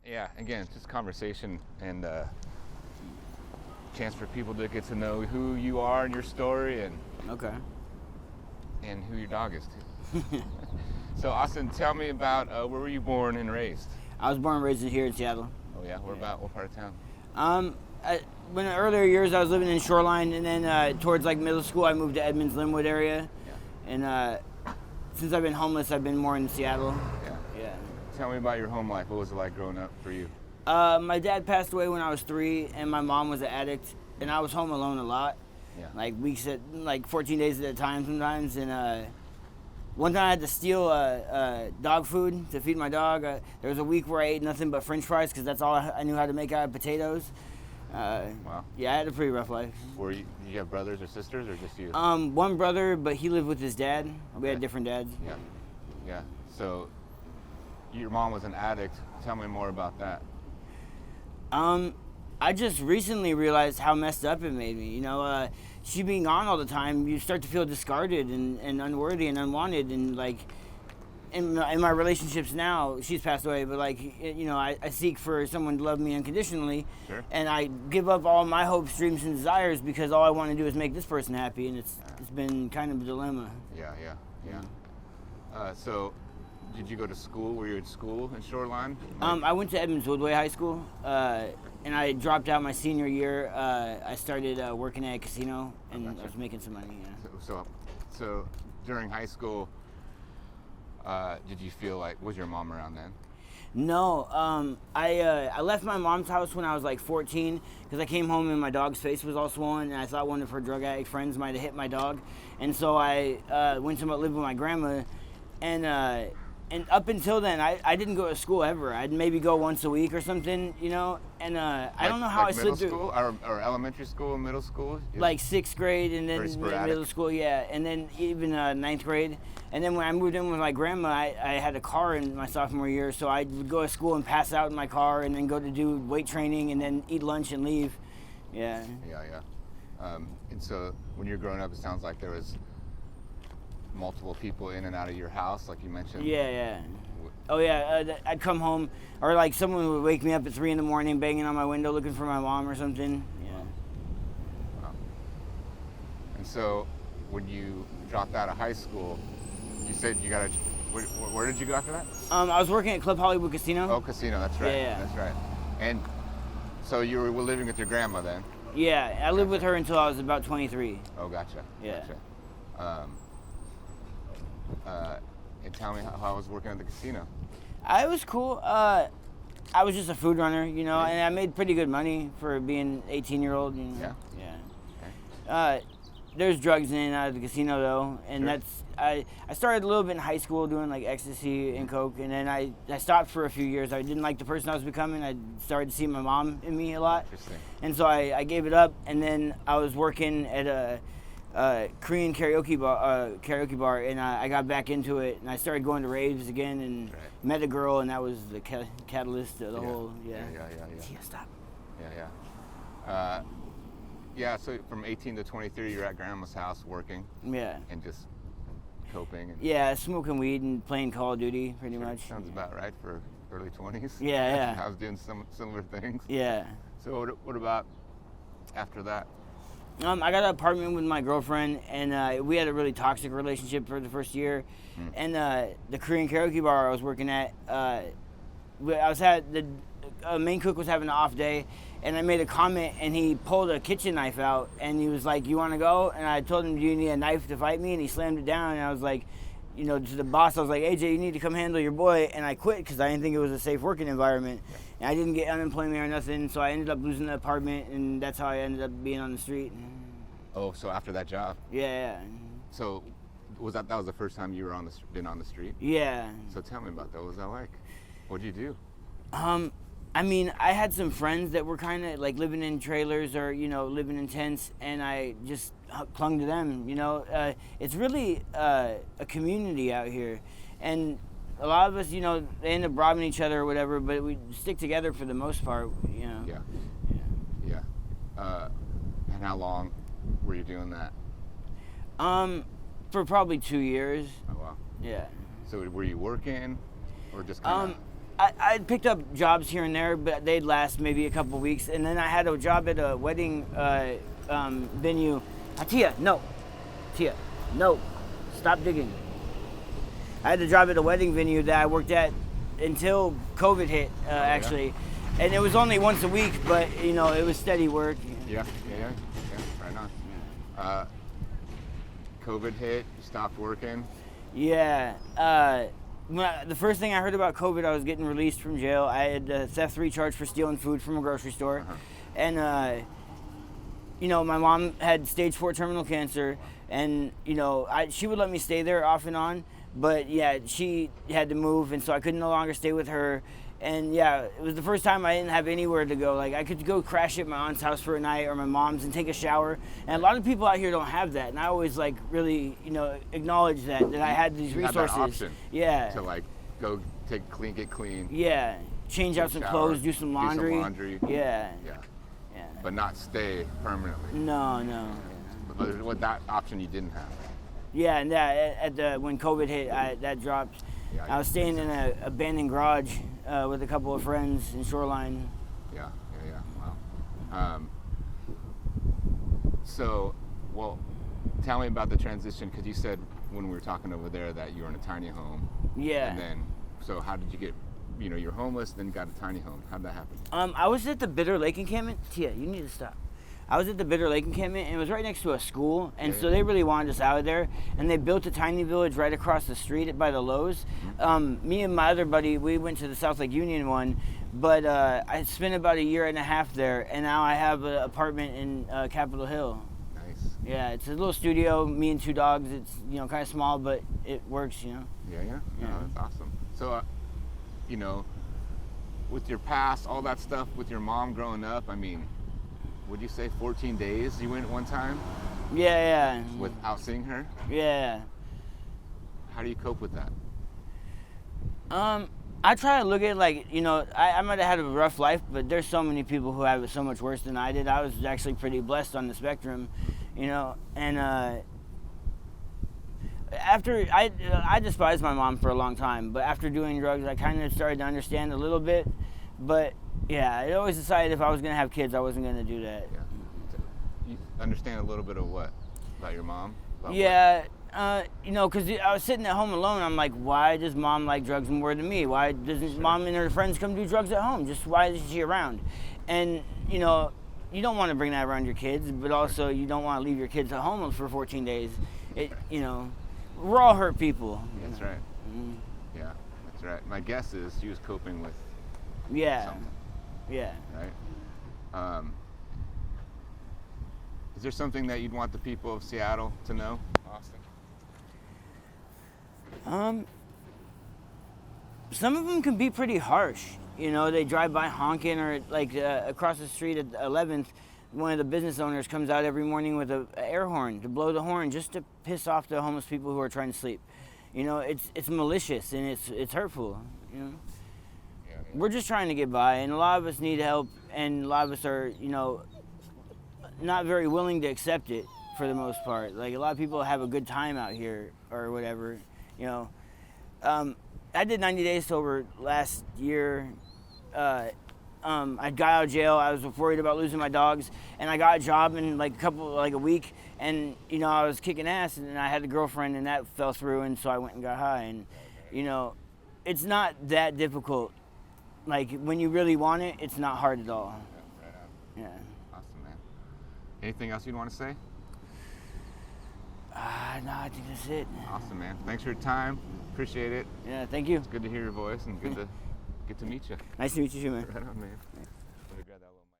Yeah, again, just conversation and chance for people to get to know who you are and your story Okay. and who your dog is too. So Austin, tell me about where were you born and raised? I was born and raised here in Seattle. Oh yeah, where about? What part of town? Um, when in earlier years I was living in Shoreline, and then towards like middle school I moved to Edmonds, Linwood area, Yeah. and since I've been homeless I've been more in Seattle. Yeah. Yeah. Tell me about your home life. What was it like growing up for you? My dad passed away when I was 3, and my mom was an addict, and I was home alone a lot, Yeah. like weeks at like 14 days at a time sometimes, and one time I had to steal dog food to feed my dog. There was a week where I ate nothing but French fries because that's all I knew how to make out of potatoes. Wow. Yeah, I had a pretty rough life. Did you have brothers or sisters or just you? One brother, but he lived with his dad. We had Okay. different dads. Yeah. Yeah. So your mom was an addict. Tell me more about that. I just recently realized how messed up it made me. She being gone all the time, you start to feel discarded and unworthy and unwanted. And like in my relationships now, she's passed away, but like I seek for someone to love me unconditionally, Sure. and I give up all my hopes, dreams, and desires because all I want to do is make this person happy, and it's been kind of a dilemma. Yeah. So did you go to school? Were you in school in Shoreline? I went to Edmonds Woodway High School, and I dropped out my senior year. I started working at a casino, and Gotcha. I was making some money. Yeah. So during high school, did you feel like, was your mom around then? No, I left my mom's house when I was like 14 because I came home and my dog's face was all swollen, and I thought one of her drug addict friends might have hit my dog, and so I went to live with my grandma, and up until then, I didn't go to school ever. I'd maybe go once a week or something, and I don't know how I slid through. Middle school or elementary school, middle school? Like 6th grade, and then Very sporadic. middle school, yeah, and then even 9th grade. And then when I moved in with my grandma, I had a car in my sophomore year, so I would go to school and pass out in my car, and then go to do weight training, and then eat lunch and leave. Yeah. Yeah. And so when you're growing up, it sounds like there was multiple people in and out of your house, like you mentioned. Yeah. Oh yeah, I'd come home, or like someone would wake me up at 3 in the morning, banging on my window, looking for my mom or something. Yeah. Wow. And so when you dropped out of high school, you said you got to. Where did you go after that? I was working at Club Hollywood Casino. Oh, casino. That's right. Yeah. That's right. And so you were living with your grandma then? Yeah, I lived with her until I was about 23. Oh, gotcha. Yeah. Gotcha. And tell me how I was working at the casino. I was cool. I was just a food runner, and I made pretty good money for being 18-year-old. Yeah. Yeah. Okay. There's drugs in and out of the casino though, and Sure. I started a little bit in high school doing like ecstasy and coke, and then I stopped for a few years. I didn't like the person I was becoming. I started to see my mom in me a lot, Interesting. and so I gave it up. And then I was working at a Korean karaoke bar, and I got back into it, and I started going to raves again, and Right. met a girl, and that was the catalyst of the Yeah. whole. Yeah. Yeah. Stop. Yeah. Yeah. So from 18 to 23, you're at grandma's house working Yeah. and just coping. And Yeah, smoking weed and playing Call of Duty, pretty Sure, much. sounds about right for early 20s. Yeah. I was doing some similar things. Yeah. So what about after that? I got an apartment with my girlfriend, and we had a really toxic relationship for the first year. And the Korean karaoke bar I was working at, the main cook was having an off day, and I made a comment, and he pulled a kitchen knife out, and he was like, "You want to go?" And I told him, "Do you need a knife to fight me?" And he slammed it down, and I was like, to the boss, I was like, "AJ, you need to come handle your boy." And I quit because I didn't think it was a safe working environment. And I didn't get unemployment or nothing, so I ended up losing the apartment, and that's how I ended up being on the street. Oh, so after that job. Yeah. So that was the first time you were been on the street? Yeah. So tell me about that. What was that like? What'd you do? I mean, I had some friends that were kind of like living in trailers or, living in tents, and I just clung to them, It's really a community out here, and a lot of us, they end up robbing each other or whatever, but we stick together for the most part, Yeah. And how long were you doing that? For probably 2 years. Oh, wow. Yeah. So were you working or just kind of? I picked up jobs here and there, but they'd last maybe a couple weeks. And then I had a job at a wedding venue. Tia, no. Tia, no. Stop digging. I had a job at a wedding venue that I worked at until COVID hit, actually. And it was only once a week, but, you know, it was steady work. Yeah, right on. COVID hit, you stopped working. Yeah. The first thing I heard about COVID, I was getting released from jail. I had a theft 3 charge for stealing food from a grocery store. Uh-huh. And, you know, my mom had stage 4 terminal cancer. And, you know, she would let me stay there off and on. But, yeah, she had to move, and so I could no longer stay with her. And, yeah, it was the first time I didn't have anywhere to go. Like, I could go crash at my aunt's house for a night or my mom's and take a shower. And a lot of people out here don't have that. And I always, like, really, you know, acknowledge that I had these resources. Had that option. Yeah. To, like, go get clean. Yeah. Change out some shower, clothes, do some laundry. Yeah. Yeah. But not stay permanently. No. But with that option you didn't have. Yeah, and when COVID hit, that dropped. Yeah, I was staying in an abandoned garage with a couple of friends in Shoreline. Yeah. Wow. So, well, tell me about the transition, because you said when we were talking over there that you were in a tiny home. Yeah. And then, so how did you get, you know, you're homeless, then you got a tiny home. How'd that happen? I was at the Bitter Lake encampment. Tia, you need to stop. I was at the Bitter Lake encampment, and it was right next to a school, and so they really wanted us out of there, and they built a tiny village right across the street by the Lowe's. Me and my other buddy, we went to the South Lake Union one, but I spent about a year and a half there, and now I have an apartment in Capitol Hill. Nice. Yeah, it's a little studio, me and 2 dogs. It's, you know, kind of small, but it works, you know. Yeah. No, that's awesome. So, you know, with your past, all that stuff with your mom growing up, I mean, would you say 14 days you went one time? Yeah. Without seeing her? Yeah. How do you cope with that? I try to look at it like, you know, I might have had a rough life, but there's so many people who have it so much worse than I did. I was actually pretty blessed on the spectrum, you know, and after I despised my mom for a long time, but after doing drugs, I kind of started to understand a little bit. But yeah, I always decided if I was gonna have kids, I wasn't gonna do that. Yeah. You understand a little bit of what about your mom? About yeah. You know, because I was sitting at home alone. I'm like, why does mom like drugs more than me? Why doesn't mom and her friends come do drugs at home? Just why is she around? And, you know, you don't want to bring that around your kids, but also you don't want to leave your kids at home for 14 days. You know, we're all hurt people. That's right. Mm-hmm. Yeah, that's right. My guess is she was coping with something. Yeah. Right? Is there something that you'd want the people of Seattle to know, Austin? Some of them can be pretty harsh. You know, they drive by honking, or like across the street at 11th, one of the business owners comes out every morning with an air horn to blow the horn just to piss off the homeless people who are trying to sleep. You know, it's malicious and it's hurtful. You know, we're just trying to get by, and a lot of us need help, and a lot of us are, you know, not very willing to accept it for the most part. Like, a lot of people have a good time out here or whatever, you know. I did 90 days sober last year. I got out of jail. I was worried about losing my dogs, and I got a job in a week, and, you know, I was kicking ass, and I had a girlfriend, and that fell through, and so I went and got high. And, you know, it's not that difficult. Like, when you really want it, it's not hard at all. Yeah, right on. Yeah. Awesome, man. Anything else you'd want to say? No, I think that's it. Awesome, man. Thanks for your time. Appreciate it. Yeah, thank you. It's good to hear your voice, and good to get to meet you. Nice to meet you too, man. Right on, man.